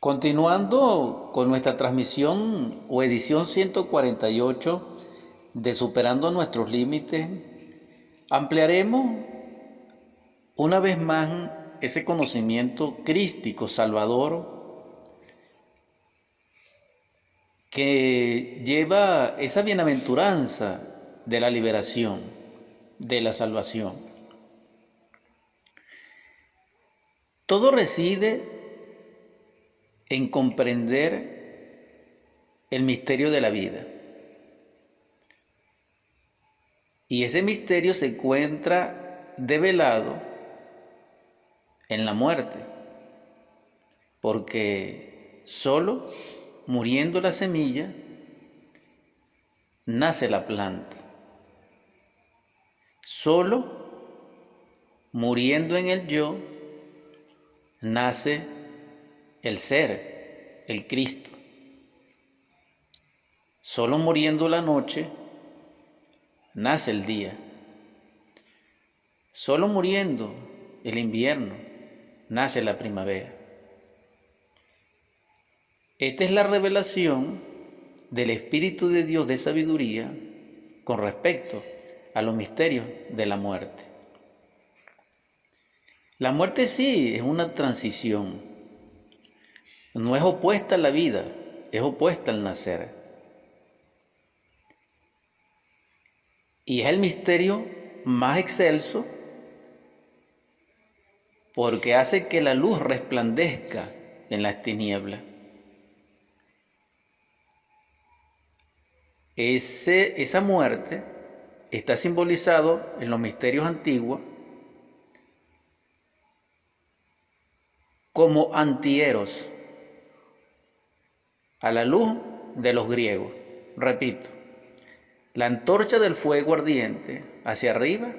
Continuando con nuestra transmisión o edición 148 de Superando nuestros Límites, ampliaremos una vez más ese conocimiento crístico, salvador, que lleva esa bienaventuranza de la liberación, de la salvación. Todo reside en comprender el misterio de la vida. Y ese misterio se encuentra develado en la muerte, porque solo muriendo la semilla nace la planta. Solo muriendo en el yo nace el ser, el Cristo. Solo muriendo la noche nace el día. Solo muriendo el invierno nace la primavera. Esta es la revelación del Espíritu de Dios de sabiduría con respecto a los misterios de la muerte. La muerte sí es una transición. No es opuesta a la vida, es opuesta al nacer. Y es el misterio más excelso porque hace que la luz resplandezca en las tinieblas. Esa muerte está simbolizado en los misterios antiguos como antieros a la luz de los griegos. Repito, la antorcha del fuego ardiente hacia arriba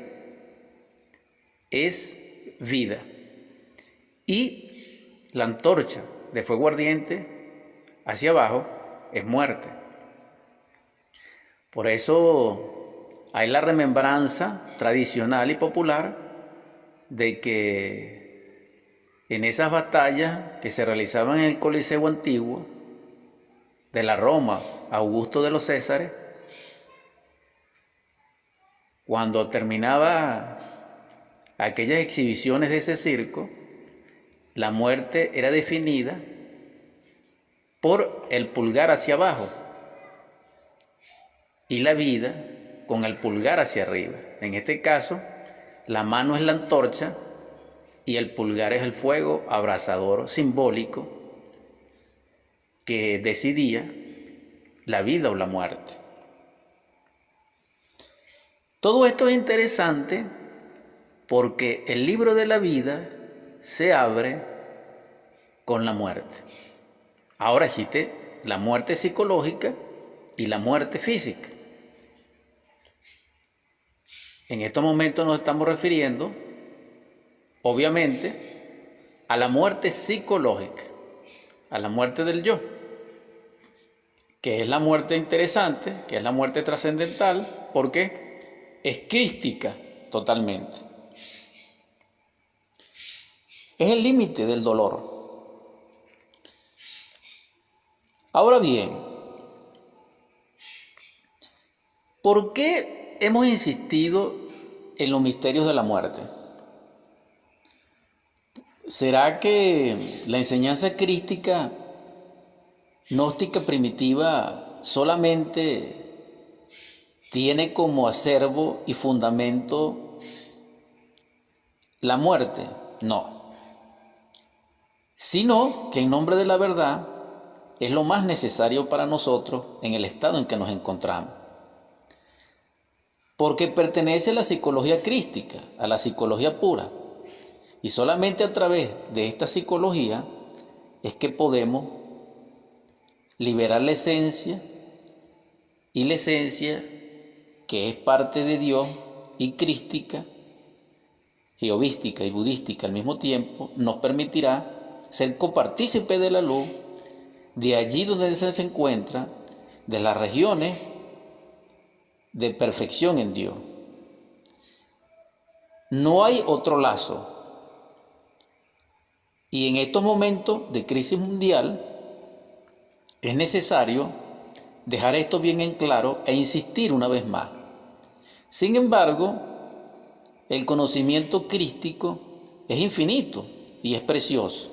es vida y la antorcha de fuego ardiente hacia abajo es muerte. Por eso hay la remembranza tradicional y popular de que en esas batallas que se realizaban en el Coliseo antiguo de la Roma Augusto de los Césares, cuando terminaba aquellas exhibiciones de ese circo, la muerte era definida por el pulgar hacia abajo y la vida con el pulgar hacia arriba. En este caso, la mano es la antorcha y el pulgar es el fuego abrasador simbólico que decidía la vida o la muerte. Todo esto es interesante porque el libro de la vida se abre con la muerte. Ahora existe la muerte psicológica y la muerte física. En estos momentos nos estamos refiriendo, obviamente, a la muerte psicológica, a la muerte del yo, que es la muerte interesante, que es la muerte trascendental, porque es crística totalmente. Es el límite del dolor. Ahora bien, ¿por qué hemos insistido en los misterios de la muerte? ¿Será que la enseñanza crística, gnóstica primitiva, solamente tiene como acervo y fundamento la muerte? No. Sino que en nombre de la verdad es lo más necesario para nosotros en el estado en que nos encontramos. Porque pertenece a la psicología crística, a la psicología pura. Y solamente a través de esta psicología es que podemos liberar la esencia, y la esencia que es parte de Dios y crística, jehovística y budística al mismo tiempo, nos permitirá ser copartícipe de la luz, de allí donde se encuentra, de las regiones de perfección en Dios. No hay otro lazo Y en estos momentos de crisis mundial es necesario dejar esto bien en claro e insistir una vez más. Sin embargo, el conocimiento crístico es infinito y es precioso,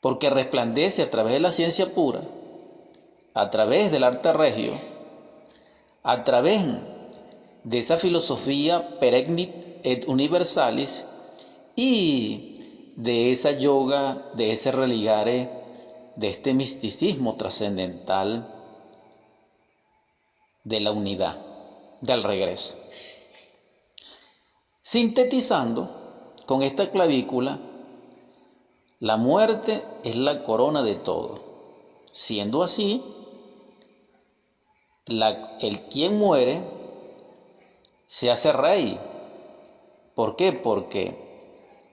porque resplandece a través de la ciencia pura, a través del arte regio, a través de esa filosofía peregnit et universalis y de esa yoga, de ese religare, de este misticismo trascendental de la unidad, del regreso. Sintetizando con esta clavícula, la muerte es la corona de todo. Siendo así, el quien muere se hace rey. ¿Por qué? Porque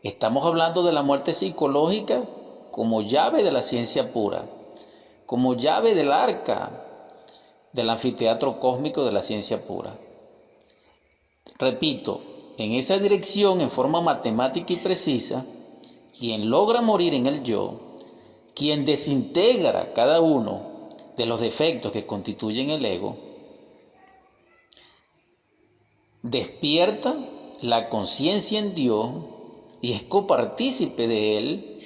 estamos hablando de la muerte psicológica como llave de la ciencia pura, como llave del arca del anfiteatro cósmico de la ciencia pura. Repito, en esa dirección, en forma matemática y precisa, quien logra morir en el yo, quien desintegra cada uno de los defectos que constituyen el ego, despierta la conciencia en Dios y es copartícipe de Él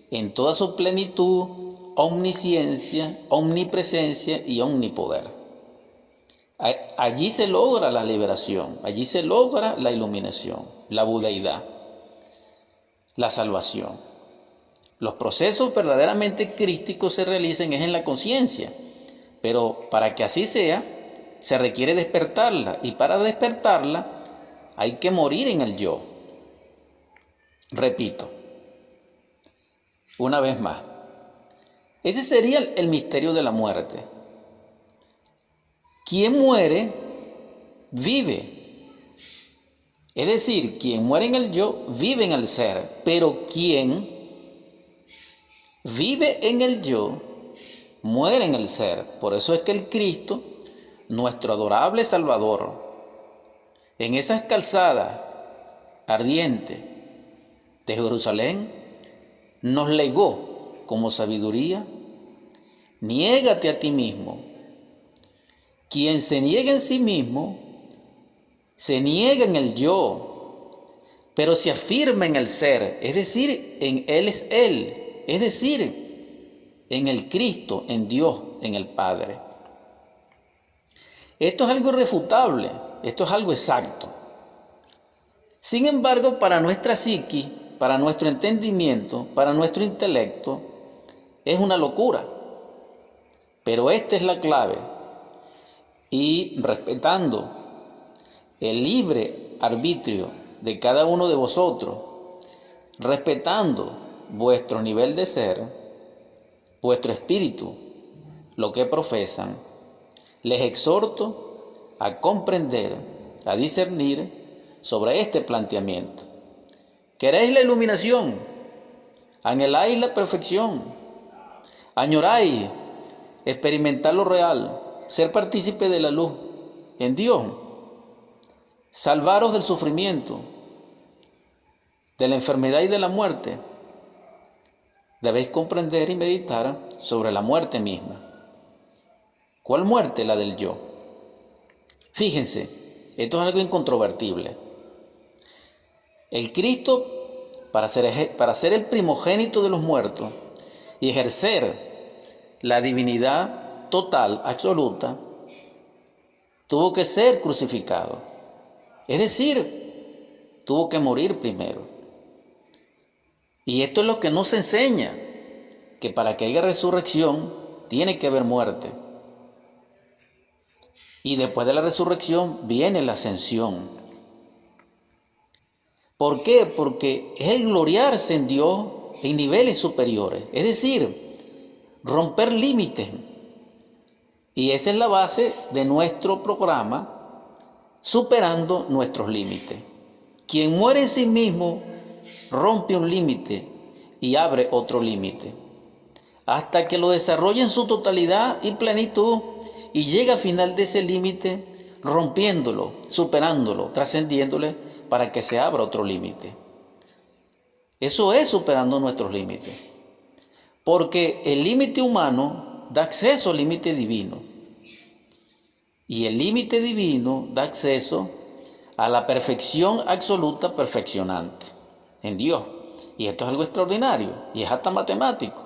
en toda su plenitud, omnisciencia, omnipresencia y omnipoder. Allí se logra la liberación, allí se logra la iluminación, la budeidad, la salvación. Los procesos verdaderamente crísticos se realizan es en la conciencia, pero para que así sea, se requiere despertarla, y para despertarla hay que morir en el yo. Repito, una vez más, ese sería el misterio de la muerte. Quien muere, vive. Es decir, quien muere en el yo, vive en el ser. Pero quien vive en el yo, muere en el ser. Por eso es que el Cristo, nuestro adorable Salvador, en esas calzadas ardientes de Jerusalén, nos legó como sabiduría: niégate a ti mismo. Quien se niega en sí mismo, se niega en el yo, pero se afirma en el ser, es decir, en Él es Él, es decir, en el Cristo, en Dios, en el Padre. Esto es algo irrefutable, esto es algo exacto. Sin embargo, para nuestra psique, para nuestro entendimiento, para nuestro intelecto, es una locura. Pero esta es la clave. Y respetando el libre arbitrio de cada uno de vosotros, respetando vuestro nivel de ser, vuestro espíritu, lo que profesan, les exhorto a comprender, a discernir sobre este planteamiento. ¿Queréis la iluminación? ¿Anheláis la perfección? ¿Añoráis experimentar lo real? Ser partícipe de la luz en Dios, salvaros del sufrimiento, de la enfermedad y de la muerte. Debéis comprender y meditar sobre la muerte misma. ¿Cuál muerte? La del yo. Fíjense, esto es algo incontrovertible. El Cristo, para ser el primogénito de los muertos y ejercer la divinidad total, absoluta, tuvo que ser crucificado. Es decir, tuvo que morir primero. Y esto es lo que no se enseña, que para que haya resurrección tiene que haber muerte. Y después de la resurrección viene la ascensión. ¿Por qué? Porque es el gloriarse en Dios en niveles superiores, es decir, romper límites. Y esa es la base de nuestro programa, superando nuestros límites. Quien muere en sí mismo rompe un límite y abre otro límite, hasta que lo desarrolla en su totalidad y plenitud y llega al final de ese límite, rompiéndolo, superándolo, trascendiéndole, para que se abra otro límite. Eso es superando nuestros límites. Porque el límite humano da acceso al límite divino. Y el límite divino da acceso a la perfección absoluta perfeccionante en Dios. Y esto es algo extraordinario y es hasta matemático.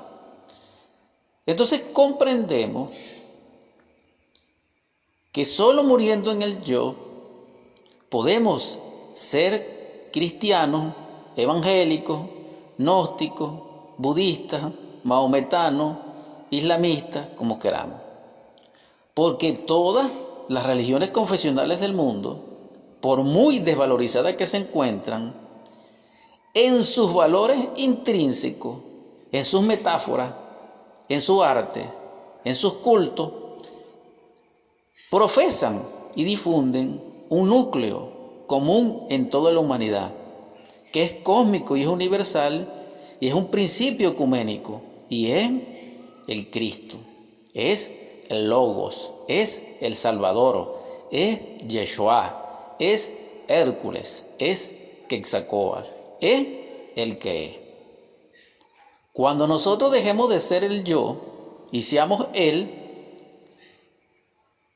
Entonces comprendemos que solo muriendo en el yo podemos ser cristianos, evangélicos, gnósticos, budistas, mahometanos, islamistas, como queramos. Porque todas las religiones confesionales del mundo, por muy desvalorizadas que se encuentran, en sus valores intrínsecos, en sus metáforas, en su arte, en sus cultos, profesan y difunden un núcleo común en toda la humanidad, que es cósmico y es universal y es un principio ecuménico y es el Cristo, es el Logos, es el Salvador, es Yeshua, es Hércules, es Quetzalcóatl, es el que es. Cuando nosotros dejemos de ser el yo y seamos él,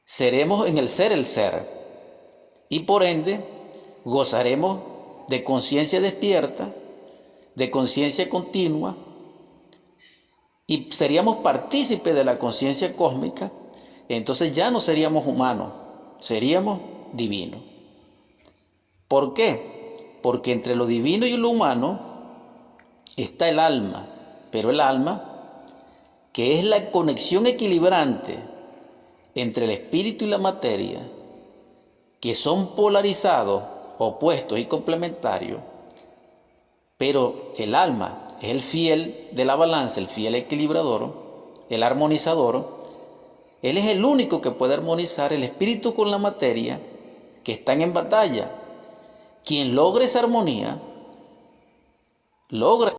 seremos en el ser, y por ende gozaremos de conciencia despierta, de conciencia continua, y seríamos partícipes de la conciencia cósmica. Entonces ya no seríamos humanos, seríamos divinos. ¿Por qué? Porque entre lo divino y lo humano está el alma, pero el alma, que es la conexión equilibrante entre el espíritu y la materia, que son polarizados, opuestos y complementarios, pero el alma es el fiel de la balanza, el fiel equilibrador, el armonizador. Él es el único que puede armonizar el espíritu con la materia, que están en batalla. Quien logre esa armonía, logra